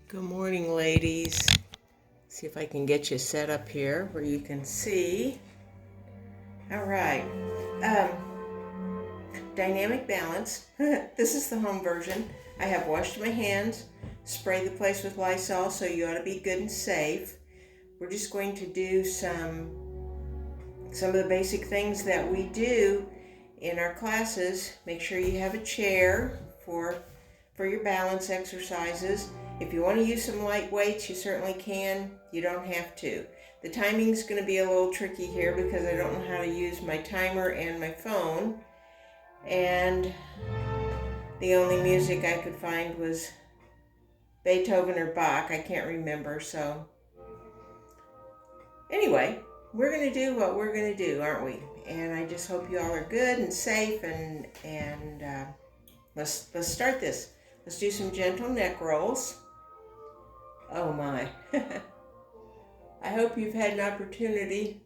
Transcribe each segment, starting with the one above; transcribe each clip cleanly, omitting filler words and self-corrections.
Good morning, ladies. See if I can get you set up here where you can see. All right. Um, Dynamic balance. This is the home version. I have washed my hands, sprayed the place with Lysol, so you ought to be good and safe. We're just going to do some of the basic things that we do in our classes. Make sure you have a chair for your balance exercises. If you want to use some light weights, you certainly can. You don't have to. The timing's going to be a little tricky here because I don't know how to use my timer and my phone. And the only music I could find was Beethoven or Bach. I can't remember. So anyway, we're going to do what we're going to do, aren't we? And I just hope you all are good and safe. And let's start this. Let's do some gentle neck rolls. Oh my. I hope you've had an opportunity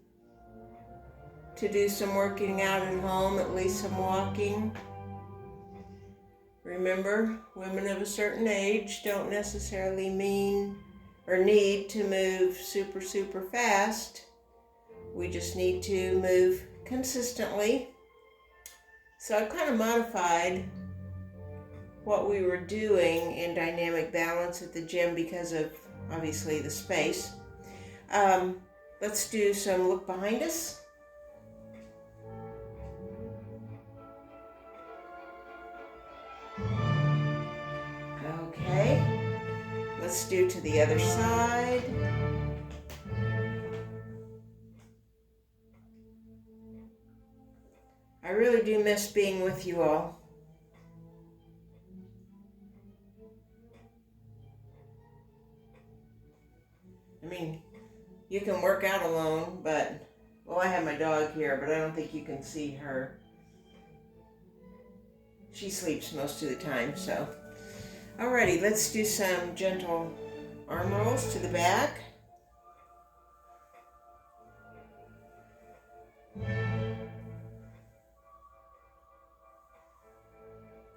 to do some working out at home, at least some walking. Remember, women of a certain age don't necessarily mean or need to move super fast. We just need to move consistently. So I've kind of modified what we were doing in dynamic balance at the gym because of obviously the space. Let's do some look behind us. Okay, let's do to the other side. I really do miss being with you all. I mean, you can work out alone, but, well, I have my dog here, but I don't think you can see her. She sleeps most of the time, so. Alrighty, let's do some gentle arm rolls to the back.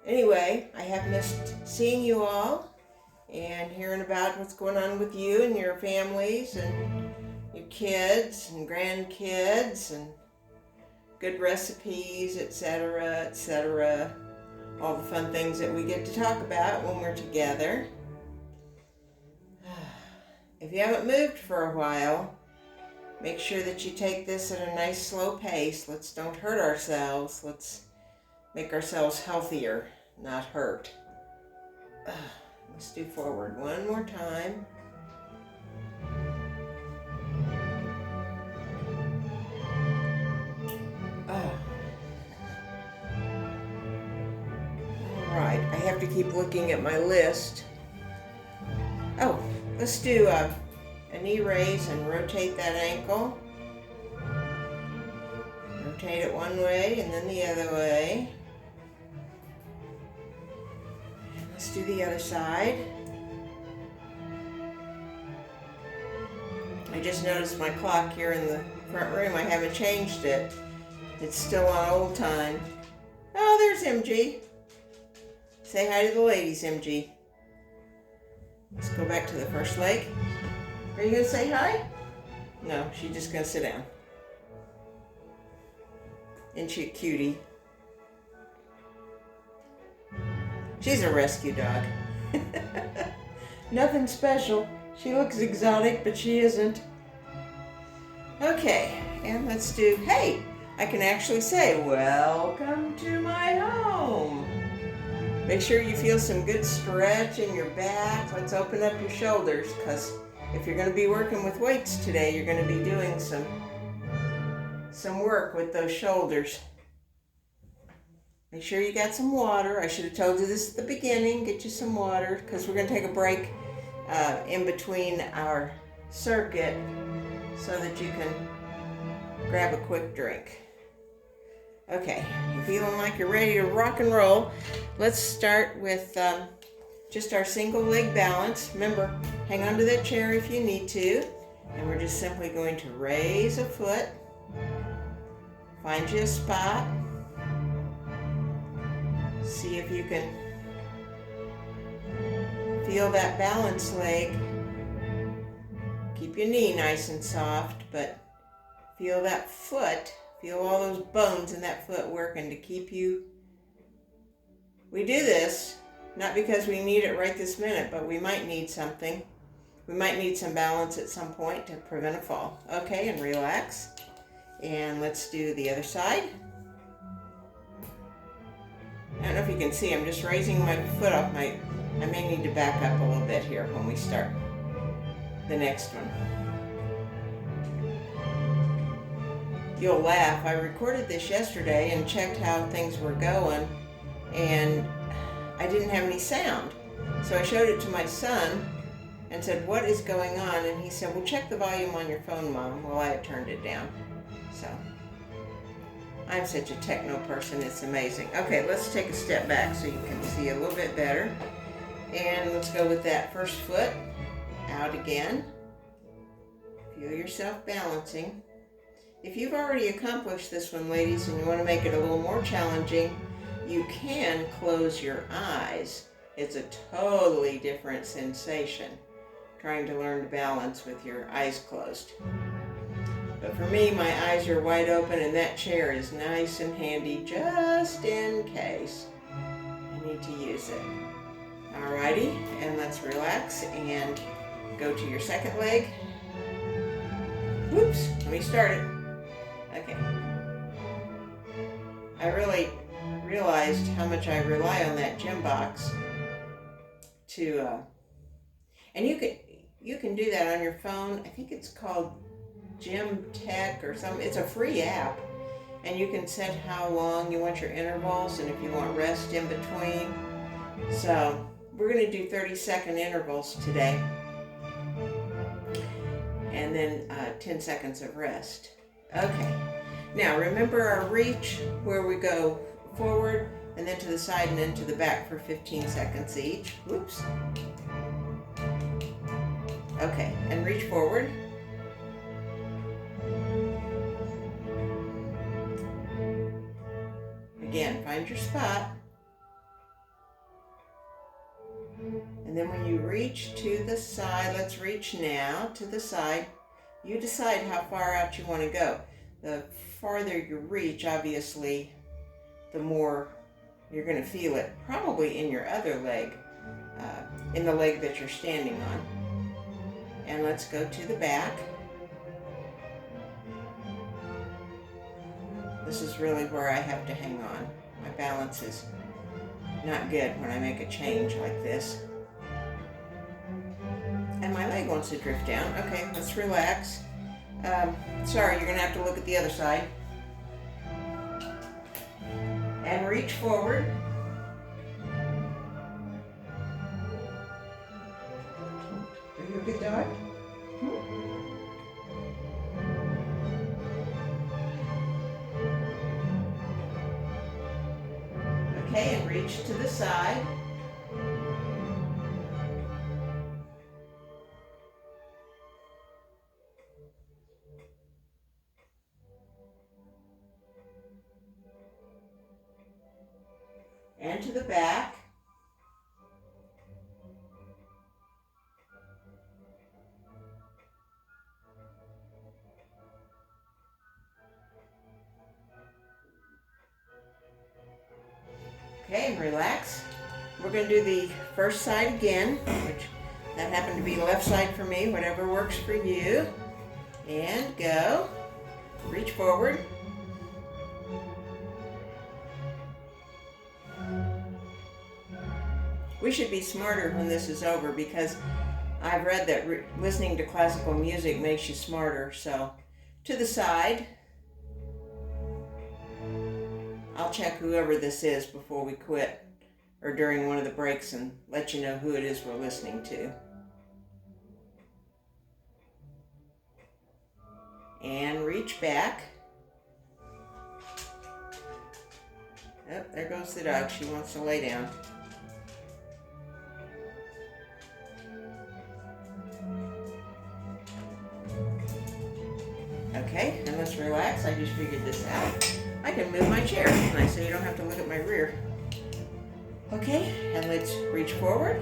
Anyway, I have missed seeing you all and hearing about what's going on with you and your families and your kids and grandkids and good recipes, etc. All the fun things that we get to talk about when we're together. If you haven't moved for a while, make sure that you take this at a nice slow pace. Let's don't hurt ourselves. Let's make ourselves healthier, not hurt. Let's do forward one more time. All right, I have to keep looking at my list. Oh, let's do a knee raise and rotate that ankle. Rotate it one way and then the other way. Let's do the other side. I just noticed my clock here in the front room. I haven't changed it. It's still on old time. Oh, there's MG. Say hi to the ladies, MG. Let's go back to the first leg. Are you going to say hi? No, she's just going to sit down. Isn't she a cutie? She's a rescue dog. Nothing special. She looks exotic, but she isn't. Okay, and let's do, hey, I can actually say, welcome to my home. Make sure you feel some good stretch in your back. Let's open up your shoulders, because if you're going to be working with weights today, you're going to be doing some work with those shoulders. Make sure you got some water. I should have told you this at the beginning. Get you some water because we're going to take a break in between our circuit so that you can grab a quick drink. Okay, you're feeling like you're ready to rock and roll. Let's start with just our single leg balance. Remember, hang on to that chair if you need to. And we're just simply going to raise a foot. Find you a spot. See if you can Feel that balance leg. Keep your knee nice and soft, but feel that foot. Feel all those bones in that foot working to keep you. We do this not because we need it right this minute, but we might need something. We might need some balance at some point to prevent a fall. Okay, and relax. And let's do the other side. I don't know if you can see, I'm just raising my foot off I may need to back up a little bit here when we start the next one. You'll laugh. I recorded this yesterday and checked how things were going, and I didn't have any sound. So I showed it to my son and said, "What is going on?" And he said, "Well, check the volume on your phone, Mom." Well, I had turned it down. So I'm such a techno person, it's amazing. Okay, let's take a step back so you can see a little bit better. And let's go with that first foot out again. Feel yourself balancing. If you've already accomplished this one, ladies, and you want to make it a little more challenging, you can close your eyes. It's a totally different sensation trying to learn to balance with your eyes closed. But for me, my eyes are wide open and that chair is nice and handy just in case I need to use it. Alrighty, and let's relax and go to your second leg. Whoops, let me start it. Okay. I really realized how much I rely on that gym box to, and you can do that on your phone. I think it's called Gym Tech or something. It's a free app, and you can set how long you want your intervals and if you want rest in between. So we're going to do 30-second intervals today, and then 10 seconds of rest. Okay, now remember our reach, where we go forward and then to the side and then to the back for 15 seconds each. Whoops. Okay, and reach forward. Again, find your spot. And then when you reach to the side, let's reach now to the side. You decide how far out you want to go. The farther you reach, obviously, the more you're going to feel it, probably in your other leg, in the leg that you're standing on. And let's go to the back. This is really where I have to hang on. My balance is not good when I make a change like this. And my leg wants to drift down. Okay, let's relax. Sorry, you're going to have to look at the other side. And reach forward. Are you a good dog? Okay, and reach to the side. And to the back. Okay, and relax. We're going to do the first side again, which that happened to be the left side for me, whatever works for you. And go. Reach forward. We should be smarter when this is over, because I've read that listening to classical music makes you smarter. So to the side. I'll check whoever this is before we quit or during one of the breaks and let you know who it is we're listening to. And reach back. Oh, there goes the dog. She wants to lay down. Okay, and let's relax. I just figured this out. I can move my chair, nice, so you don't have to look at my rear. Okay, and let's reach forward.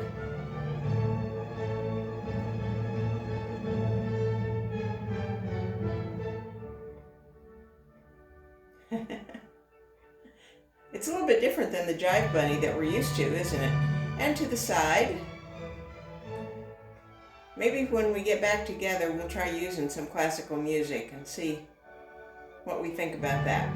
It's a little bit different than the Jive Bunny that we're used to, isn't it? And to the side. Maybe when we get back together, we'll try using some classical music and see what we think about that.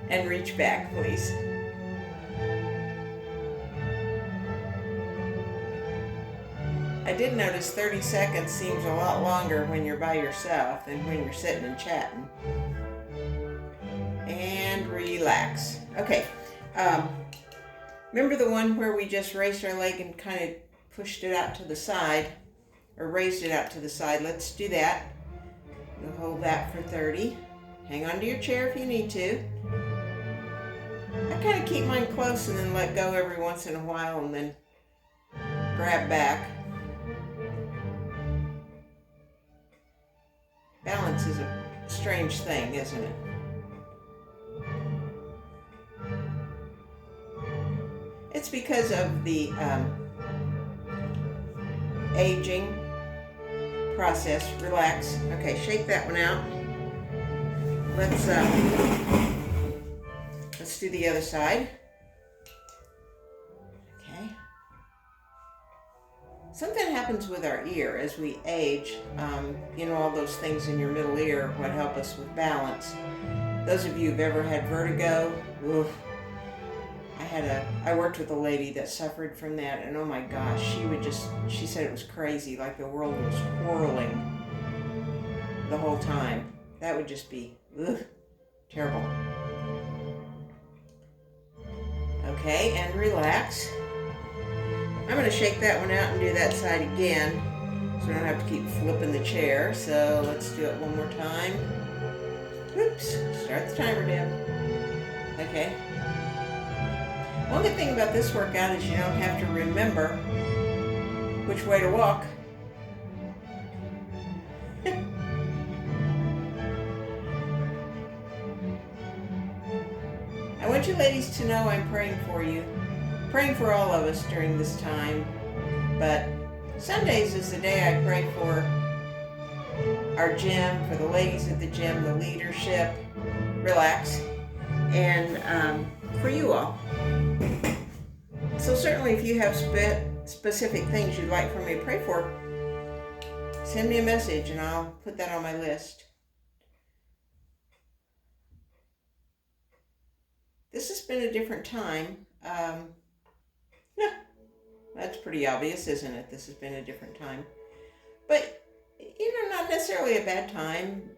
And reach back, please. I did notice 30 seconds seems a lot longer when you're by yourself than when you're sitting and chatting. And relax. Okay. Remember the one where we just raised our leg and kind of pushed it out to the side, or raised it out to the side? Let's do that. We'll hold that for 30. Hang on to your chair if you need to. I kind of keep mine close and then let go every once in a while and then grab back. Balance is a strange thing, isn't it? It's because of the aging process. Relax. Okay, shake that one out. Let's do the other side. Okay. Something happens with our ear as we age. You know, all those things in your middle ear, what help us with balance. Those of you who've ever had vertigo, oof. I worked with a lady that suffered from that, and oh my gosh, she said it was crazy, like the world was whirling the whole time. That would just be, terrible. Okay, and relax. I'm going to shake that one out and do that side again, so I don't have to keep flipping the chair. So let's do it one more time. Oops, start the timer, Deb. Okay. One good thing about this workout is you don't have to remember which way to walk. I want you ladies to know I'm praying for you, praying for all of us during this time, but Sundays is the day I pray for our gym, for the ladies at the gym, the leadership, relax, and for you all. So certainly if you have specific things you'd like for me to pray for, send me a message and I'll put that on my list. This has been a different time. Yeah, that's pretty obvious, isn't it? This has been a different time. But, you know, not necessarily a bad time.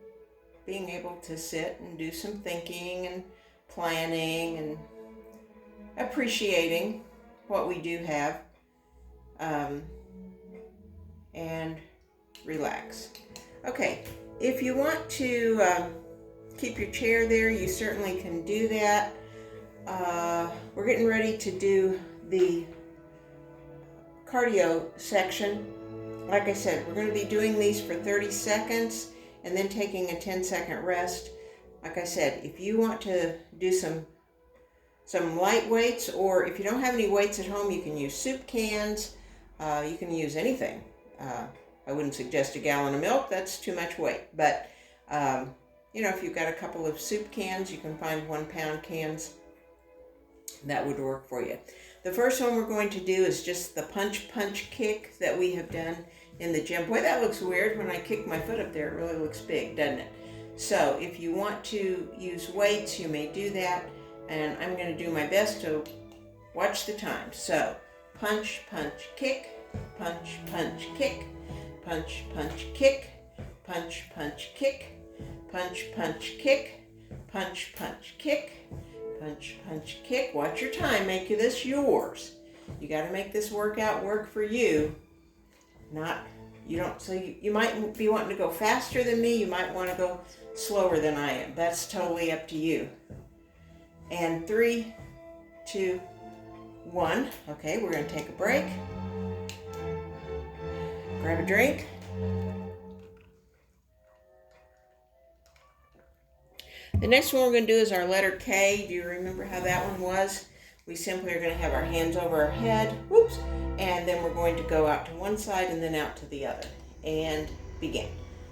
Being able to sit and do some thinking and planning and appreciating what we do have, and relax. Okay, if you want to keep your chair there, you certainly can do that. We're getting ready to do the cardio section. Like I said, we're going to be doing these for 30 seconds and then taking a 10-second rest. Like I said, if you want to do some light weights, or if you don't have any weights at home, you can use soup cans. You can use anything. I wouldn't suggest a gallon of milk. That's too much weight. But, you know, if you've got a couple of soup cans, you can find 1-pound cans. That would work for you. The first one we're going to do is just the punch kick that we have done in the gym. Boy, that looks weird. When I kick my foot up there, it really looks big, doesn't it? So if you want to use weights, you may do that. And I'm going to do my best to watch the time. So punch, kick, punch, kick, punch, kick, punch, kick, punch, kick, punch, kick, punch, kick. Watch your time. Make this yours. You got to make this workout work for you. You might be wanting to go faster than me. You might want to go slower than I am. That's totally up to you. And 3, 2, 1. Okay, we're going to take a break. Grab a drink. The next one we're going to do is our letter K. Do you remember how that one was? We simply are going to have our hands over our head. Whoops. And then we're going to go out to one side and then out to the other. And begin.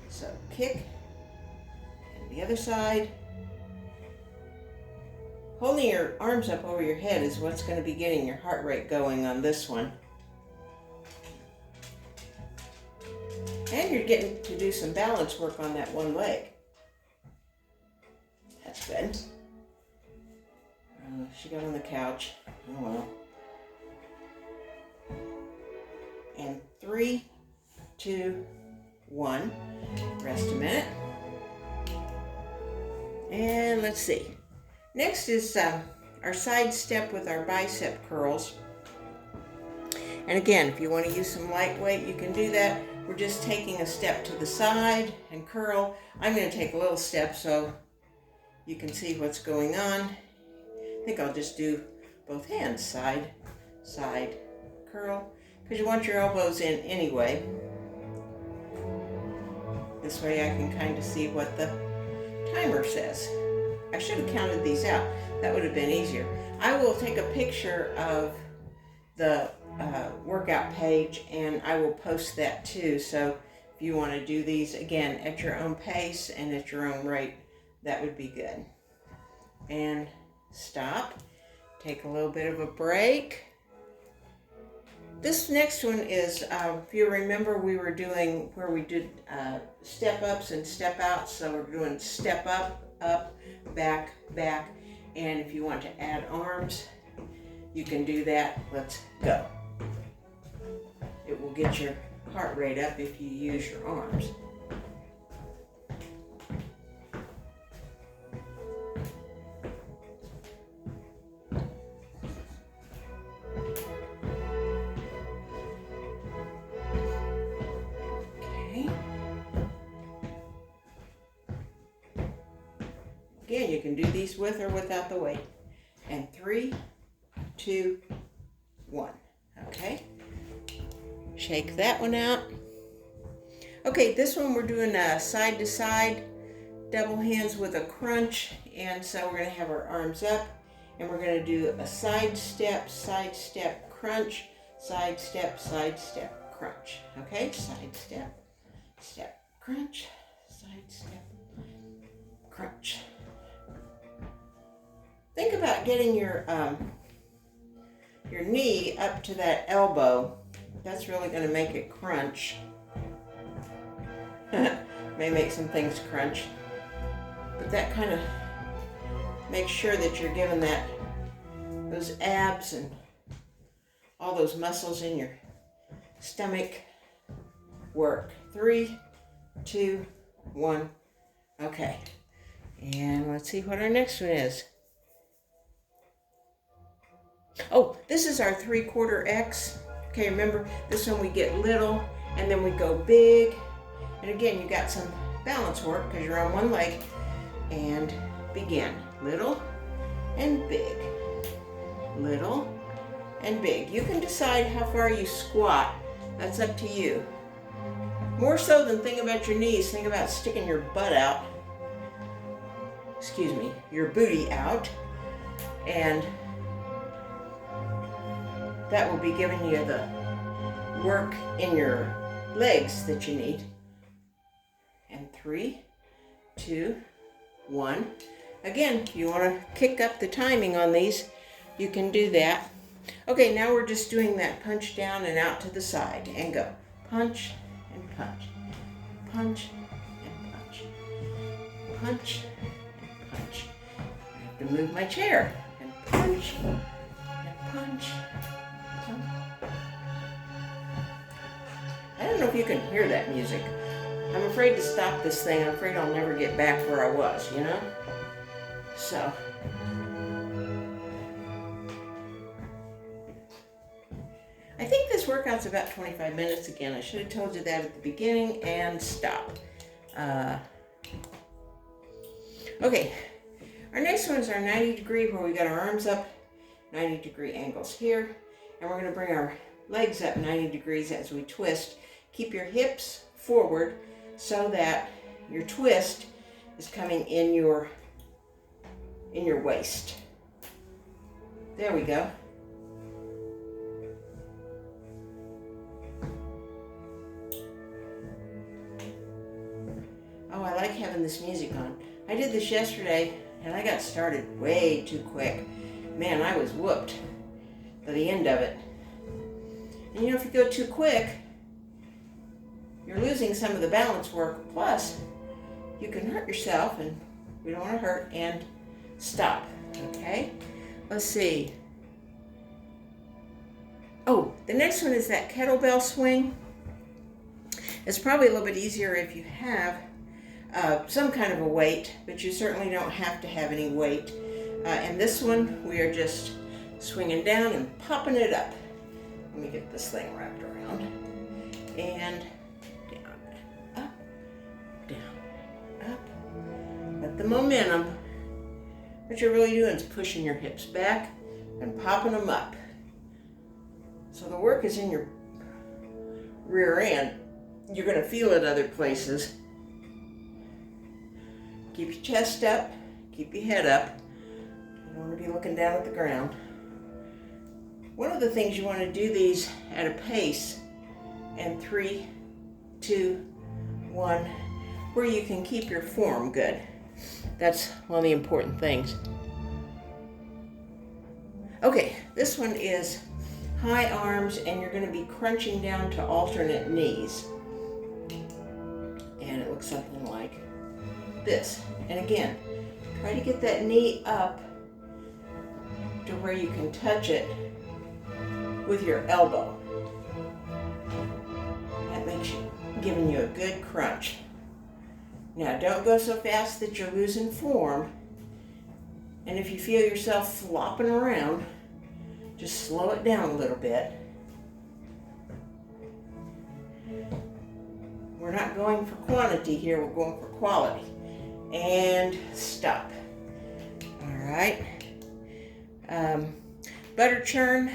So kick, The other side. Holding your arms up over your head is what's going to be getting your heart rate going on this one. And you're getting to do some balance work on that one leg. That's good. She got on the couch. Oh well. And 3, 2, 1. Rest a minute. And let's see. Next is our side step with our bicep curls. And again, if you want to use some lightweight, you can do that. We're just taking a step to the side and curl. I'm going to take a little step so you can see what's going on. I think I'll just do both hands, side, side, curl, because you want your elbows in anyway. This way I can kind of see what the timer says. I should have counted these out. That would have been easier. I will take a picture of the workout page and I will post that too. So if you want to do these again at your own pace and at your own rate, that would be good. And stop. Take a little bit of a break. This next one is, if you remember, we were doing where we did step ups and step outs. So we're doing step up, up, back, back. And if you want to add arms, you can do that. Let's go. It will get your heart rate up if you use your arms. Okay. Again, you can do these with or without the weight. And 3, 2, 1. Okay. Shake that one out. Okay, this one we're doing a side to side double hands with a crunch. And so we're going to have our arms up and we're going to do a side step, crunch, side step, crunch. Okay, side step, step, crunch, side step, crunch. Think about getting your knee up to that elbow. That's really going to make it crunch. May make some things crunch. But that kind of makes sure that you're giving those abs and all those muscles in your stomach work. 3, 2, 1. Okay. And let's see what our next one is. Oh, this is our 3/4 X. Okay, remember, this one we get little, and then we go big. And again, you got some balance work because you're on one leg. And begin. Little and big. Little and big. You can decide how far you squat. That's up to you. More so than think about your knees, think about sticking your butt out. Excuse me, your booty out. And that will be giving you the work in your legs that you need. And 3, 2, 1. Again, if you want to kick up the timing on these, you can do that. Okay, now we're just doing that punch down and out to the side and go. Punch and punch. Punch and punch. Punch and punch. I have to move my chair. And punch and punch. I don't know if you can hear that music. I'm afraid to stop this thing. I'm afraid I'll never get back where I was, you know? So. I think this workout's about 25 minutes again. I should have told you that at the beginning, and stop. Okay. Our next one is our 90 degree where we got our arms up, 90 degree angles here. And we're going to bring our legs up 90 degrees as we twist. Keep your hips forward so that your twist is coming in your waist. There we go. Oh, I like having this music on. I did this yesterday and I got started way too quick. Man, I was whooped by the end of it. And you know, if you go too quick, you're losing some of the balance work. Plus, you can hurt yourself, and we don't want to hurt. And stop, okay? Let's see. Oh, the next one is that kettlebell swing. It's probably a little bit easier if you have some kind of a weight, but you certainly don't have to have any weight. And this one, we are just swinging down and popping it up. Let me get this thing wrapped around. And down, up, down, up. Let the momentum, what you're really doing is pushing your hips back and popping them up. So the work is in your rear end. You're going to feel it other places. Keep your chest up, keep your head up. You don't want to be looking down at the ground. One of the things you want to do these at a pace, and 3, 2, 1, where you can keep your form good. That's one of the important things. Okay, this one is high arms, and you're going to be crunching down to alternate knees. And it looks something like this. And again, try to get that knee up to where you can touch it with your elbow. That makes you, giving you a good crunch. Now don't go so fast that you're losing form. And if you feel yourself flopping around, just slow it down a little bit. We're not going for quantity here, we're going for quality. And stop. All right. Butter churn.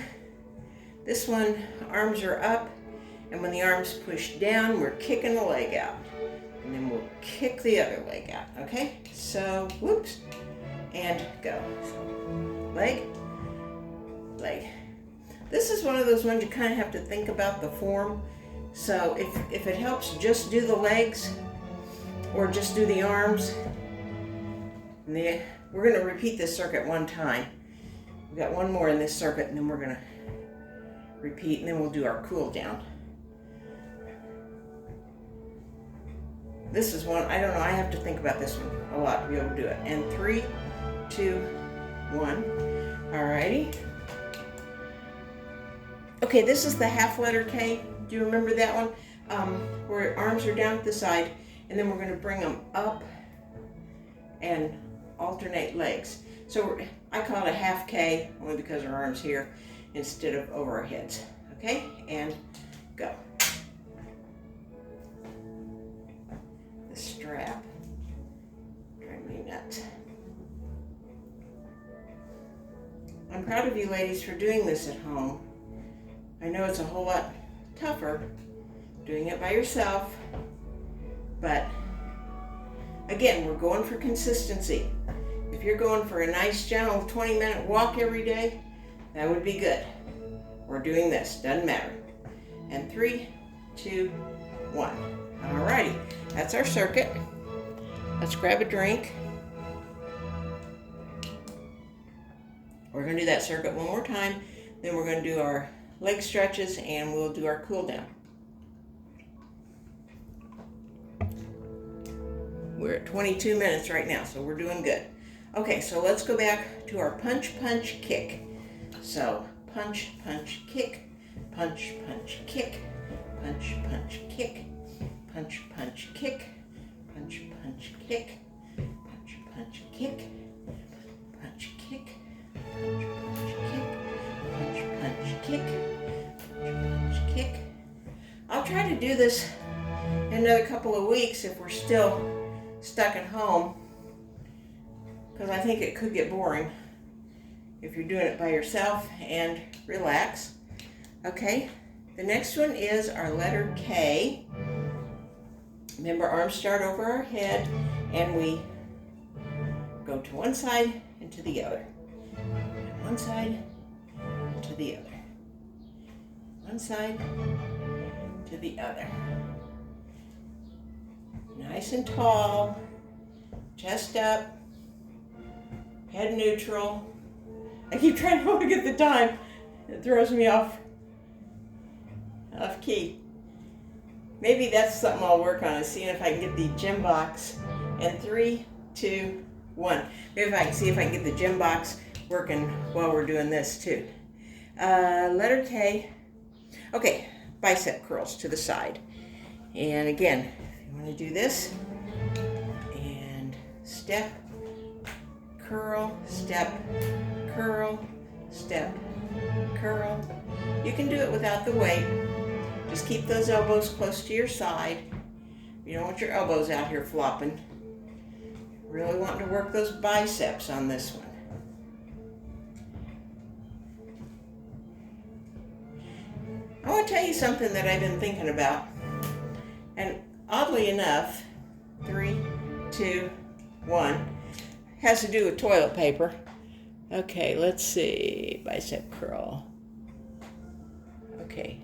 This one, arms are up, and when the arms push down, we're kicking the leg out. And then we'll kick the other leg out, okay? So, whoops, and go. So, leg, leg. This is one of those ones you kind of have to think about the form. So if it helps, just do the legs or just do the arms. And we're going to repeat this circuit one time. We've got one more in this circuit, and then we're going to repeat, and then we'll do our cool down. This is one, I don't know, I have to think about this one a lot to be able to do it. And 3, 2, 1. Alrighty. Okay, this is the half letter K. Do you remember that one? Where arms are down at the side, and then we're going to bring them up and alternate legs. So I call it a half K only because our arms here instead of over our heads. Okay, and go. The strap, driving me nuts. I'm proud of you ladies for doing this at home. I know it's a whole lot tougher doing it by yourself, but again, we're going for consistency. If you're going for a nice, gentle 20-minute walk every day, that would be good. We're doing this, doesn't matter. And 3, 2, 1. Alrighty, that's our circuit. Let's grab a drink. We're going to do that circuit one more time, then we're going to do our leg stretches, and we'll do our cool down. We're at 22 minutes right now, so we're doing good. Okay, so let's go back to our punch, punch, kick. So punch, punch, kick, punch, punch, kick, punch, punch, kick, punch, punch, kick, punch, punch, kick, punch, punch, kick, punch, kick, punch, punch, kick, punch, punch, kick, punch, punch, kick. I'll try to do this in another couple of weeks if we're still stuck at home, because I think it could get boring if you're doing it by yourself, and relax. Okay, the next one is our letter K. Remember, arms start over our head, and we go to one side and to the other. One side and to the other. One side to the other. Nice and tall. chest up, head neutral. I keep trying to get the time. It throws me off key. Maybe that's something I'll work on, is seeing if I can get the gym box. And 3, 2, 1. Maybe if I can see if I can get the gym box working while we're doing this too. Letter K. Okay, bicep curls to the side. And again, you want to do this. And step, curl, step, curl, step, curl. You can do it without the weight. Just keep those elbows close to your side. You don't want your elbows out here flopping. Really wanting to work those biceps on this one. I want to tell you something that I've been thinking about. And oddly enough, 3, 2, 1, has to do with toilet paper. Okay, let's see. Bicep curl. Okay.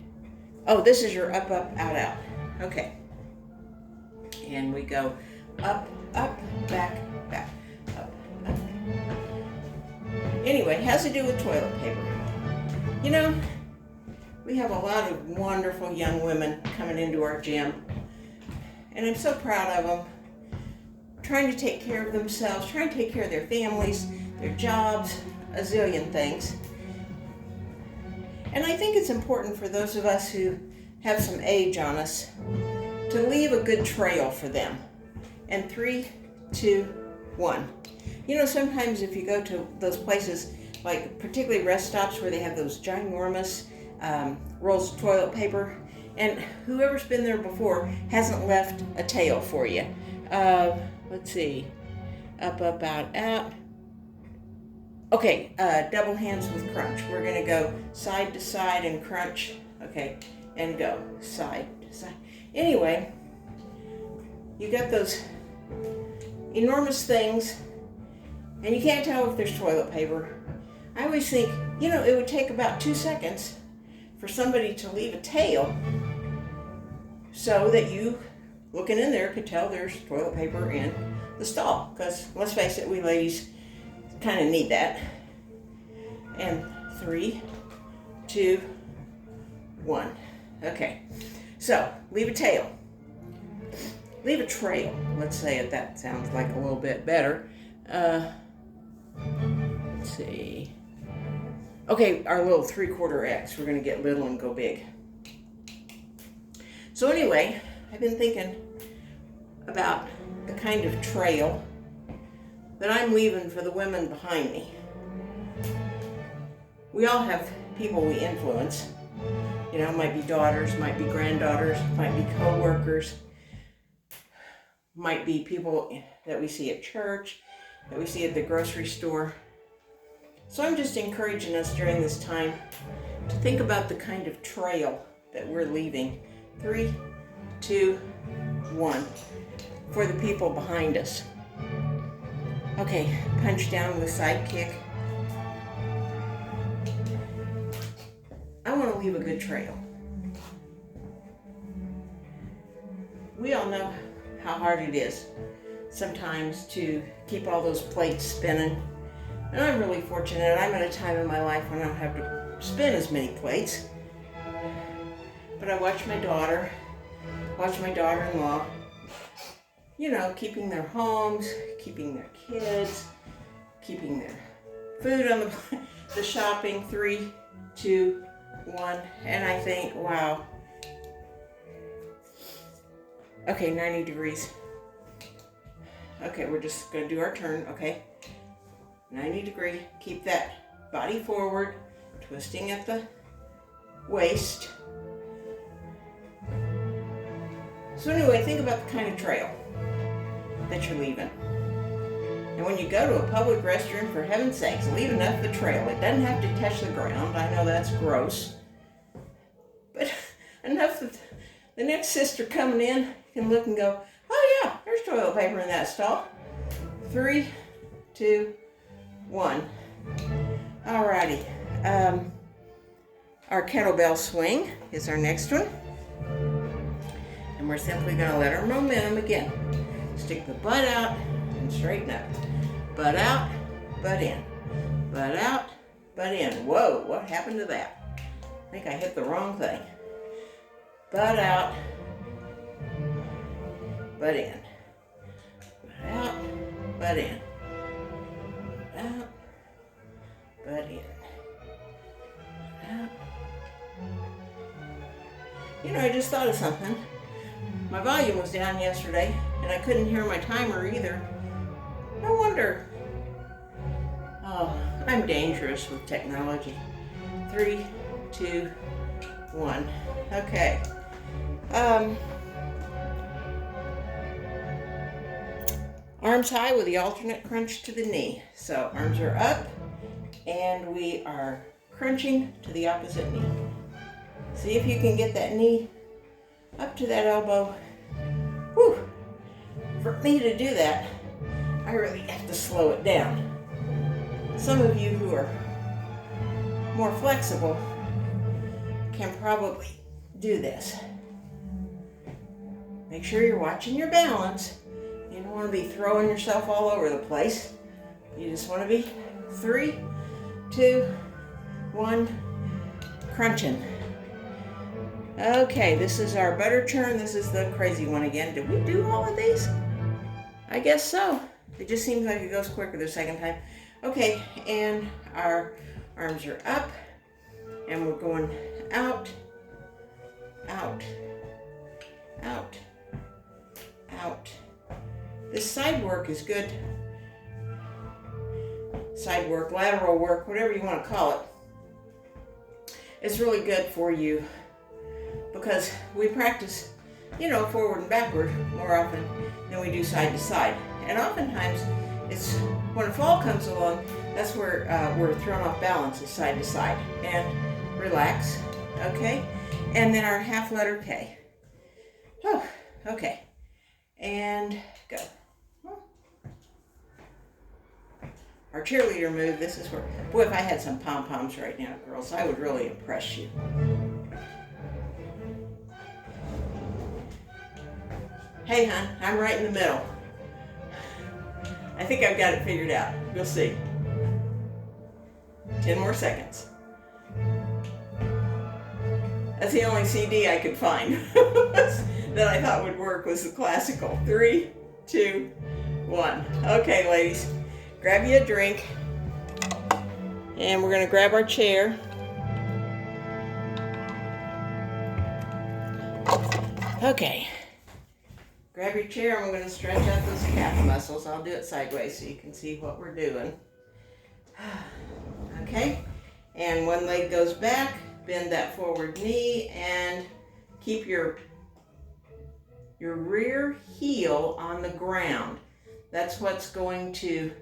Oh, this is your up, up, out, out. Okay. And we go up, up, back, back, up, up. Anyway, it has to do with toilet paper. You know, we have a lot of wonderful young women coming into our gym. And I'm so proud of them. Trying to take care of themselves, trying to take care of their families, their jobs, a zillion things. And I think it's important for those of us who have some age on us to leave a good trail for them. And 3, 2, 1. You know, sometimes if you go to those places, like particularly rest stops where they have those ginormous rolls of toilet paper, and whoever's been there before hasn't left a tail for you. Let's see. Up, up, out, out. Okay, double hands with crunch. We're going to go side to side and crunch. Okay, and go side to side. Anyway, you got those enormous things, and you can't tell if there's toilet paper. I always think, you know, it would take about 2 seconds for somebody to leave a tail so that you, looking in there, could tell there's toilet paper in the stall. Because, let's face it, we ladies kind of need that. And 3, 2, 1. Okay, so leave a tail. Leave a trail. Let's say it. That sounds like a little bit better. Let's see. Okay, our little 3/4 X. We're going to get little and go big. So anyway, I've been thinking about the kind of trail that I'm leaving for the women behind me. We all have people we influence. You know, might be daughters, might be granddaughters, might be co-workers, might be people that we see at church, that we see at the grocery store. So I'm just encouraging us during this time to think about the kind of trail that we're leaving. 3, 2, 1. For the people behind us. Okay, punch down with side kick. I want to leave a good trail. We all know how hard it is sometimes to keep all those plates spinning. And I'm really fortunate. I'm at a time in my life when I don't have to spin as many plates. But I watch my daughter-in-law, you know, keeping their homes, keeping their kids, keeping their food on the shopping. 3, 2, 1. And I think, wow. Okay, 90 degrees. Okay, we're just going to do our turn, okay? 90 degree. Keep that body forward, twisting at the waist. So anyway, think about the kind of trail that you're leaving. And when you go to a public restroom, for heaven's sakes, leave enough of the trail. It doesn't have to touch the ground. I know that's gross. But enough that the next sister coming in can look and go, oh yeah, there's toilet paper in that stall. 3, 2, 1. Alrighty. Our kettlebell swing is our next one. And we're simply going to let our momentum again. Stick the butt out and and straighten up. Butt out, butt in. Butt out, butt in. Whoa, what happened to that? I think I hit the wrong thing. Butt out, butt in. Butt out, butt in. Butt out, butt in. Butt out. You know, I just thought of something. My volume was down yesterday, and I couldn't hear my timer either. No wonder. Oh, I'm dangerous with technology. 3, 2, 1. Okay. Arms high with the alternate crunch to the knee. So arms are up, and we are crunching to the opposite knee. See if you can get that knee up to that elbow. Whew. For me to do that, I really have to slow it down. Some of you who are more flexible can probably do this. Make sure you're watching your balance. You don't want to be throwing yourself all over the place. You just want to be 3, 2, 1, crunching. Okay, this is our butter churn. This is the crazy one again. Did we do all of these? I guess so. It just seems like it goes quicker the second time. Okay, and our arms are up, and we're going out, out, out, out. This side work is good. Side work, lateral work, whatever you want to call it. It's really good for you because we practice, you know, forward and backward more often than we do side to side. And oftentimes, it's when a fall comes along, that's where we're thrown off balance, is side to side. And relax, okay? And then our half letter K. Oh, okay. And go. Our cheerleader move, this is where, boy, if I had some pom-poms right now, girls, I would really impress you. Hey, hon, I'm right in the middle. I think I've got it figured out. We'll see. 10 more seconds. That's the only CD I could find that I thought would work was the classical. 3, 2, 1. Okay, ladies, grab you a drink. And we're going to grab our chair. Okay. Grab your chair and we're going to stretch out those calf muscles. I'll do it sideways so you can see what we're doing. Okay, and one leg goes back, bend that forward knee, and keep your rear heel on the ground. That's what's going to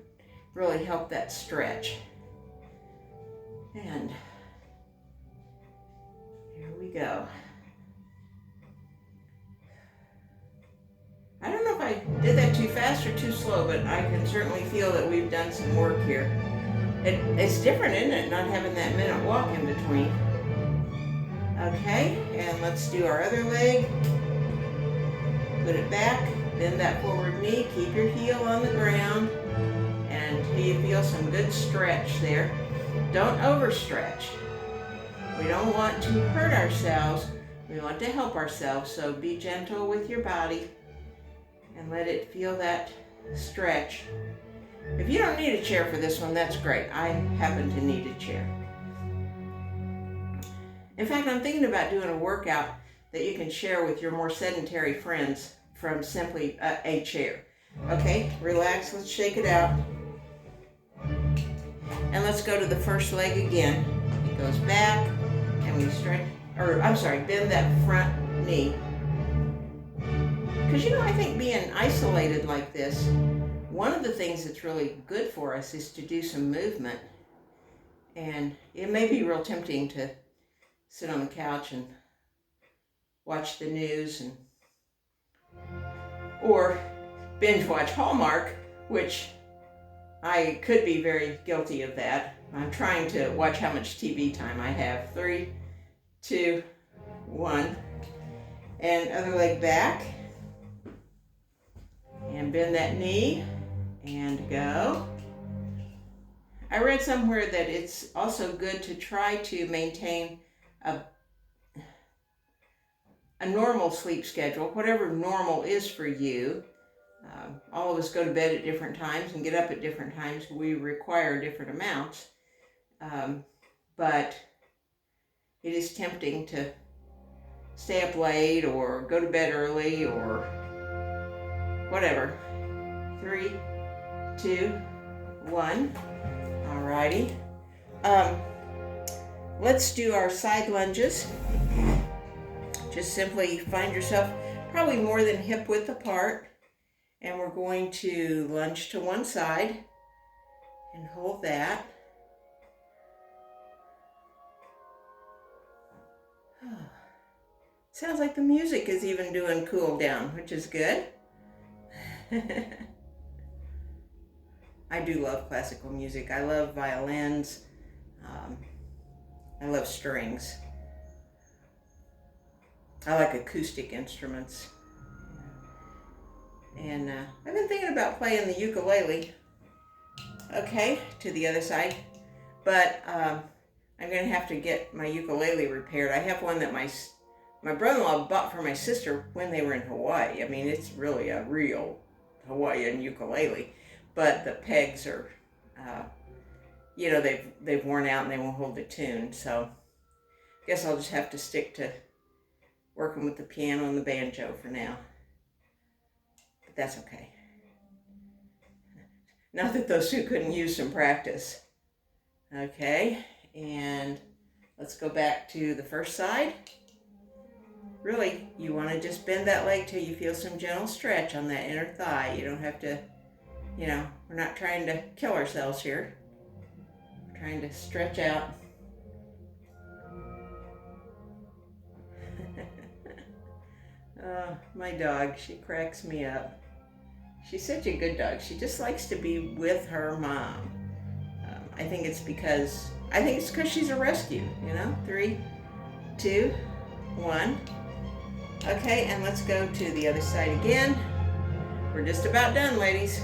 really help that stretch. And here we go. I don't know if I did that too fast or too slow, but I can certainly feel that we've done some work here. It's different, isn't it, not having that minute walk in between. Okay, and let's do our other leg. Put it back, bend that forward knee, keep your heel on the ground, and you feel some good stretch there. Don't overstretch. We don't want to hurt ourselves. We want to help ourselves, so be gentle with your body and let it feel that stretch. If you don't need a chair for this one, that's great. I happen to need a chair. In fact, I'm thinking about doing a workout that you can share with your more sedentary friends from simply a chair. Okay, relax, let's shake it out. And let's go to the first leg again. It goes back, and we stretch, bend that front knee. Because, you know, I think being isolated like this, one of the things that's really good for us is to do some movement. And it may be real tempting to sit on the couch and watch the news or binge watch Hallmark, which I could be very guilty of that. I'm trying to watch how much TV time I have. 3, 2, 1. And other leg back. And bend that knee And go. I read somewhere that it's also good to try to maintain a normal sleep schedule, whatever normal is for you. All of us go to bed at different times and get up at different times. We require different amounts. But it is tempting to stay up late or go to bed early or whatever. 3, 2, 1. Alrighty. Let's do our side lunges. Just simply find yourself probably more than hip width apart. And we're going to lunge to one side and hold that. Sounds like the music is even doing cool down, which is good. I do love classical music. I love violins. I love strings. I like acoustic instruments. And I've been thinking about playing the ukulele. Okay, to the other side. But I'm going to have to get my ukulele repaired. I have one that my brother-in-law bought for my sister when they were in Hawaii. I mean, it's really a real Hawaiian ukulele. But the pegs are, they've worn out and they won't hold the tune. So I guess I'll just have to stick to working with the piano and the banjo for now. But that's okay. Not that those two couldn't use some practice. Okay, and let's go back to the first side. Really, you want to just bend that leg till you feel some gentle stretch on that inner thigh. You don't have to, we're not trying to kill ourselves here. We're trying to stretch out. My dog, she cracks me up. She's such a good dog. She just likes to be with her mom. I think it's because she's a rescue, 3, 2, 1. Okay, and let's go to the other side again. We're just about done, ladies.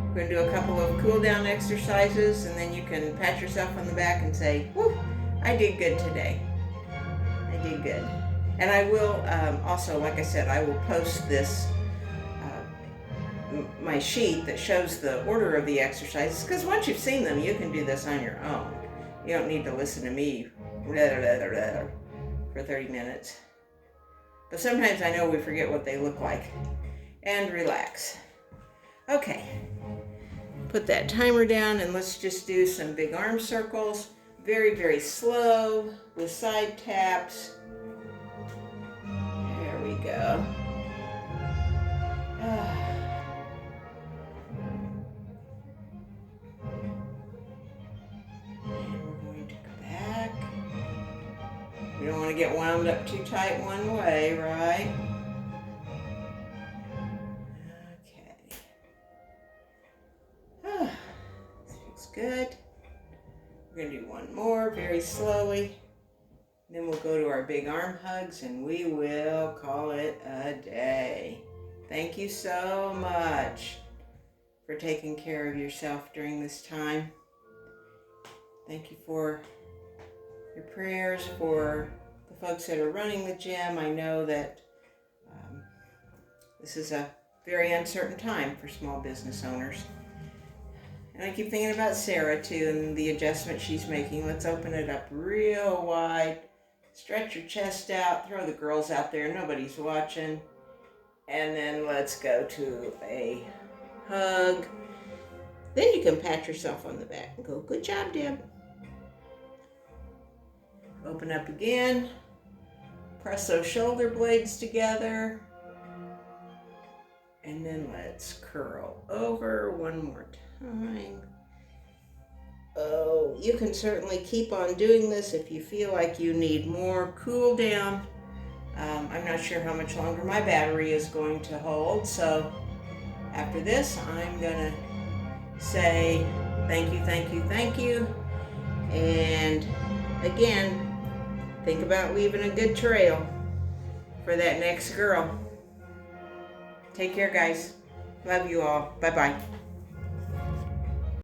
We're going to do a couple of cool down exercises, and then you can pat yourself on the back and say, whoo, I did good today. I did good. And I will also, like I said, I will post this, my sheet that shows the order of the exercises, because once you've seen them, you can do this on your own. You don't need to listen to me for 30 minutes. But sometimes I know we forget what they look like. And relax. Okay. Put that timer down and let's just do some big arm circles. Very, very slow with side taps. There we go. You don't want to get wound up too tight one way, right? Okay. This feels good. We're going to do one more very slowly. Then we'll go to our big arm hugs and we will call it a day. Thank you so much for taking care of yourself during this time. Thank you for your prayers for the folks that are running the gym. I know that this is a very uncertain time for small business owners. And I keep thinking about Sarah too and the adjustment she's making. Let's open it up real wide. Stretch your chest out. Throw the girls out there. Nobody's watching. And then let's go to a hug. Then you can pat yourself on the back and go, good job, Deb. Open up again. Press those shoulder blades together. And then let's curl over one more time. Oh, you can certainly keep on doing this if you feel like you need more cool down. I'm not sure how much longer my battery is going to hold, so after this, I'm gonna say thank you, thank you, thank you. And again, think about leaving a good trail for that next girl. Take care, guys. Love you all. Bye-bye.